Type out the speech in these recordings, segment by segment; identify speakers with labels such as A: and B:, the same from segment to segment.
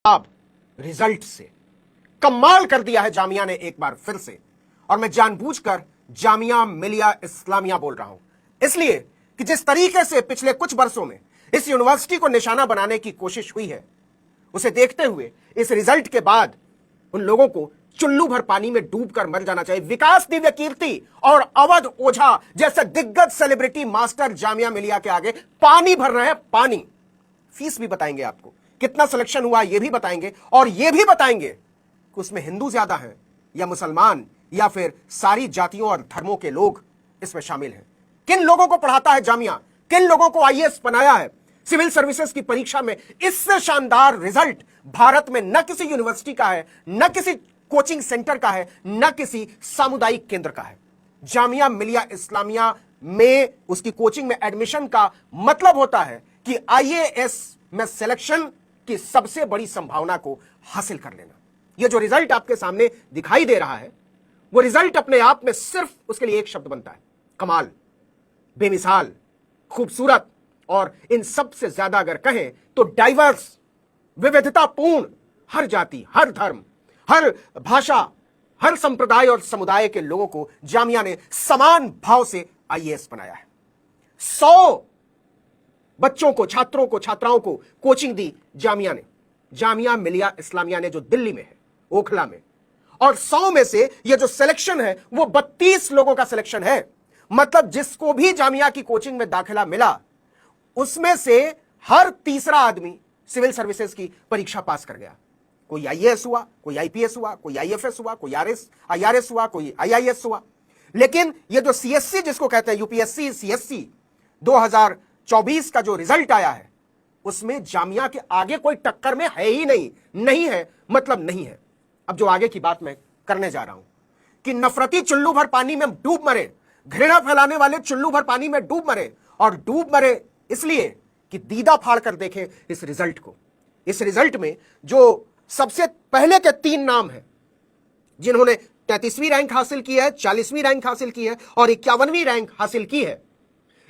A: अब रिजल्ट से कमाल कर दिया है जामिया ने एक बार फिर से। और मैं जानबूझकर जामिया मिलिया इस्लामिया बोल रहा हूं, इसलिए कि जिस तरीके से पिछले कुछ वर्षों में इस यूनिवर्सिटी को निशाना बनाने की कोशिश हुई है, उसे देखते हुए इस रिजल्ट के बाद उन लोगों को चुल्लू भर पानी में डूबकर मर जाना चाहिए। विकास दिव्य कीर्ति और अवध ओझा जैसे दिग्गज सेलिब्रिटी मास्टर जामिया मिलिया के आगे पानी भर रहे हैं, पानी। फीस भी बताएंगे आपको, कितना सिलेक्शन हुआ यह भी बताएंगे, और यह भी बताएंगे कि उसमें हिंदू ज्यादा हैं या मुसलमान या फिर सारी जातियों और धर्मों के लोग इसमें शामिल हैं। किन लोगों को पढ़ाता है जामिया, किन लोगों को आईएएस बनाया है। सिविल सर्विसेज की परीक्षा में इससे शानदार रिजल्ट भारत में न किसी यूनिवर्सिटी का है, न किसी कोचिंग सेंटर का है, न किसी सामुदायिक केंद्र का है। जामिया मिलिया इस्लामिया में उसकी कोचिंग में एडमिशन का मतलब होता है कि आईएएस में सिलेक्शन की सबसे बड़ी संभावना को हासिल कर लेना। यह जो रिजल्ट आपके सामने दिखाई दे रहा है, वो रिजल्ट अपने आप में सिर्फ उसके लिए एक शब्द बनता है, कमाल, बेमिसाल, खूबसूरत, और इन सब से ज्यादा अगर कहें तो डाइवर्स, विविधतापूर्ण। हर जाति, हर धर्म, हर भाषा, हर संप्रदाय और समुदाय के लोगों को जामिया ने समान भाव से आईएएस बनाया है। 100 बच्चों को, छात्रों को, छात्राओं को कोचिंग दी जामिया ने, जामिया मिलिया इस्लामिया ने, जो दिल्ली में है, ओखला में। और 100 में से ये जो सिलेक्शन है वो 32 लोगों का सिलेक्शन है। मतलब जिसको भी जामिया की कोचिंग में दाखिला मिला, उसमें से हर तीसरा आदमी सिविल सर्विसेज की परीक्षा पास कर गया। कोई आईएएस हुआ, कोई आईपीएस हुआ, कोई आईएफएस हुआ, कोई आईआरएस हुआ, कोई आईआईएस हुआ। लेकिन ये जो सीएससी जिसको कहते हैं, यूपीएससी सीएससी 2024 का जो रिजल्ट आया है, उसमें जामिया के आगे कोई टक्कर में है ही नहीं। नहीं है मतलब नहीं है। अब जो आगे की बात मैं करने जा रहा हूं कि नफरती चुल्लू भर पानी में डूब मरे, घृणा फैलाने वाले चुल्लू भर पानी में डूब मरे, और डूब मरे इसलिए कि दीदा फाड़ कर देखे इस रिजल्ट को। इस रिजल्ट में जो सबसे पहले के 3 नाम हैं, जिन्होंने 33वीं रैंक हासिल की है, 40वीं रैंक हासिल की है और 51वीं रैंक हासिल की है,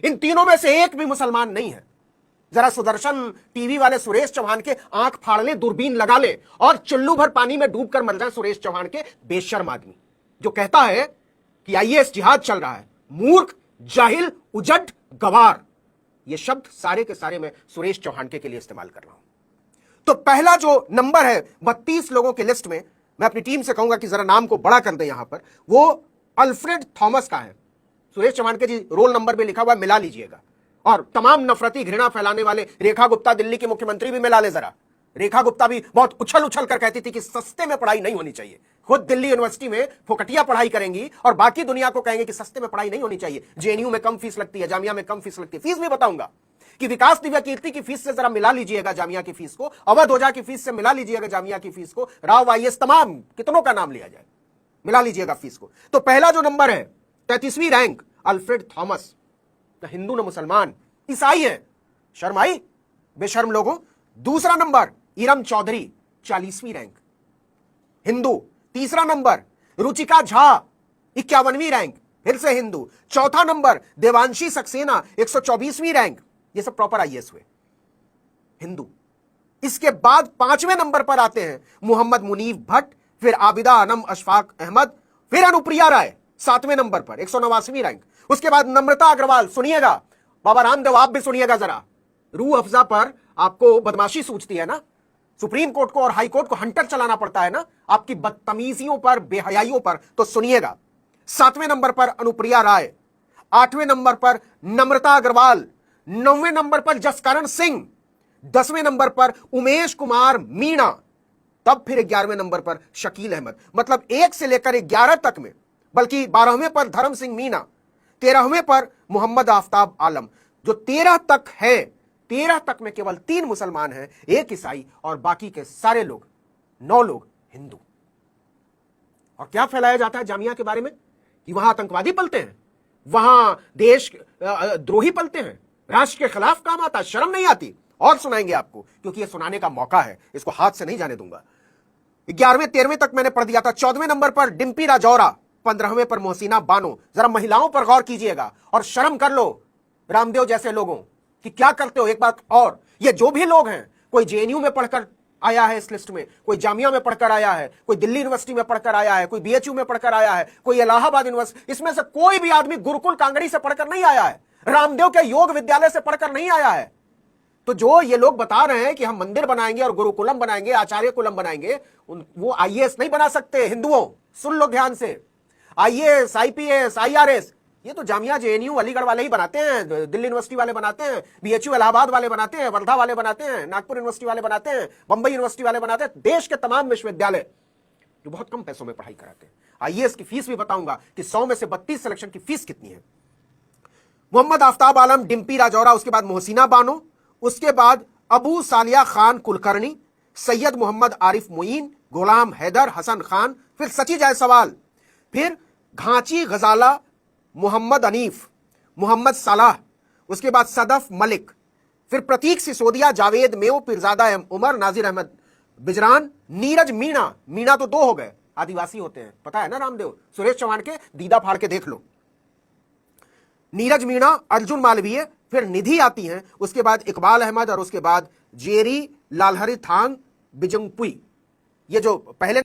A: इन तीनों में से एक भी मुसलमान नहीं है। जरा सुदर्शन टीवी वाले सुरेश चौहान के आंख फाड़ ले, दूरबीन लगा ले और चुल्लू भर पानी में डूबकर मर जाए सुरेश चौहान के बेशर्म आदमी, जो कहता है कि आईएएस जिहाद चल रहा है। मूर्ख, जाहिल, उजट, गवार, ये शब्द सारे के सारे मैं सुरेश चौहान के लिए इस्तेमाल कर रहा हूं। तो पहला जो नंबर है 32 लोगों की लिस्ट में, मैं अपनी टीम से कहूंगा कि जरा नाम को बड़ा कर दे यहां पर, वो अल्फ्रेड थॉमस का है। सुरेश चौहान के जी रोल नंबर में लिखा हुआ, मिला लीजिएगा। और तमाम नफरती घृणा फैलाने वाले रेखा गुप्ता, दिल्ली की मुख्यमंत्री, भी मिला ले जरा। रेखा गुप्ता भी बहुत उछल उछल कर कहती थी कि सस्ते में पढ़ाई नहीं होनी चाहिए। खुद दिल्ली यूनिवर्सिटी में फोकटिया पढ़ाई करेंगी और बाकी दुनिया को कहेंगे कि सस्ते में पढ़ाई नहीं होनी चाहिए। जेएनयू में कम फीस लगती है, जामिया में कम फीस लगती है। फीस भी बताऊंगा कि विकास दिव्य कीर्ति की फीस से जरा मिला लीजिएगा जामिया की फीस को, अवध ओझा की फीस से मिला लीजिएगा जामिया की फीस को, राव आईएएस, तमाम कितनों का नाम लिया जाए, मिला लीजिएगा फीस को। तो पहला जो नंबर है 33वीं रैंक, अल्फ्रेड थॉमस। न हिंदू न मुसलमान, ईसाई है। शर्म आई बेशर्म लोगों। दूसरा नंबर इरम चौधरी, 40वीं रैंक, हिंदू। तीसरा नंबर रुचिका झा, 51वीं रैंक, फिर से हिंदू। चौथा नंबर देवांशी सक्सेना, 124वीं रैंक। ये सब प्रॉपर आईएएस हुए, हिंदू। इसके बाद 5वें नंबर पर आते हैं मोहम्मद मुनीफ भट्ट, फिर आबिदा अनम अशफाक अहमद, फिर अनुप्रिया राय 7वें नंबर पर, 189वीं रैंक। उसके बाद नम्रता अग्रवाल, सुनिएगा बाबा रामदेव, आप भी सुनिएगा जरा। रूह अफजा पर आपको बदमाशी सूझती है ना, सुप्रीम कोर्ट को और हाई कोर्ट को हंटर चलाना पड़ता है ना आपकी बदतमीजियों पर, बेहयाइयों पर, तो सुनिएगा। 7वें नंबर पर अनुप्रिया राय, 8वें नंबर पर नम्रता अग्रवाल, 9वें नंबर पर जसकरण सिंह, 10वें नंबर पर उमेश कुमार मीणा, तब फिर 11वें नंबर पर शकील अहमद। मतलब 1 से लेकर 11 तक में, बल्कि 12वें पर धर्म सिंह मीणा, 13वें पर मोहम्मद आफ्ताब आलम। जो 13 तक है, 13 तक में केवल 3 मुसलमान हैं, 1 ईसाई, और बाकी के सारे लोग, 9 लोग हिंदू। और क्या फैलाया जाता है जामिया के बारे में कि वहां आतंकवादी पलते हैं, वहां देश द्रोही पलते हैं, राष्ट्र के खिलाफ काम आता, शर्म नहीं आती। और सुनाएंगे आपको, क्योंकि यह सुनाने का मौका है, इसको हाथ से नहीं जाने दूंगा। 11वें 13वें तक मैंने पढ़ दिया था। 14वें नंबर पर डिम्पी राजौरा, 15वें पर मोहसिना बानो। जरा महिलाओं पर गौर कीजिएगा और शर्म कर लो रामदेव जैसे लोगों कि क्या करते हो। एक बात और, ये जो भी लोग हैं, कोई जेएनयू में पढ़कर आया है इस लिस्ट में, कोई जामिया में पढ़कर आया है, कोई दिल्ली यूनिवर्सिटी में पढ़कर आया है, कोई बीएचयू में पढ़कर आया है, कोई इलाहाबाद यूनिवर्सिटी, इसमें से कोई भी आदमी गुरुकुल कांगड़ी से पढ़कर नहीं आया है, रामदेव के योग विद्यालय से पढ़कर नहीं आया है। तो जो ये लोग बता रहे हैं कि हम मंदिर बनाएंगे और गुरुकुलम बनाएंगे, आचार्य कुलम बनाएंगे, वो आईएएस नहीं बना सकते। हिंदुओं सुन लो ध्यान से, आईएएस, आईपीएस, आईआरएस ये तो जामिया जेएनयू अलीगढ़ वाले ही बनाते हैं, दिल्ली यूनिवर्सिटी वाले बनाते हैं, बीएचयू इलाहाबाद वाले बनाते हैं, वर्धा वाले बनाते हैं, नागपुर यूनिवर्सिटी वाले बनाते हैं, बंबई यूनिवर्सिटी वाले बनाते हैं। देश के तमाम विश्वविद्यालय जो बहुत कम पैसों में पढ़ाई कराते हैं। आईएएस की फीस भी बताऊंगा कि 100 में से 32 सिलेक्शन की फीस कितनी है। मोहम्मद आफ्ताब आलम, डिम्पी राजौरा, उसके बाद मोहसिना बानो, उसके बाद अबू सालिया खान कुलकर्णी, सैयद मोहम्मद आरिफ मोइन, गुलाम हैदर, हसन खान, फिर सची जायसवाल, फिर घांची गजाला, मोहम्मद अनीफ, मोहम्मद सलाह, उसके बाद सदफ मलिक, फिर प्रतीक सिसोदिया, जावेद मेव, पीरजादा उमर, नाजिर अहमद बिजरान, नीरज मीणा। मीणा तो 2 हो गए, आदिवासी होते हैं, पता है ना रामदेव, सुरेश चौहान के दीदा फाड़ के देख लो। नीरज मीणा, अर्जुन मालवीय, फिर निधि आती हैं, उसके बाद इकबाल अहमद और उसके बाद जेरी लालहरी थांग बिजंगपुई। ये जो पहले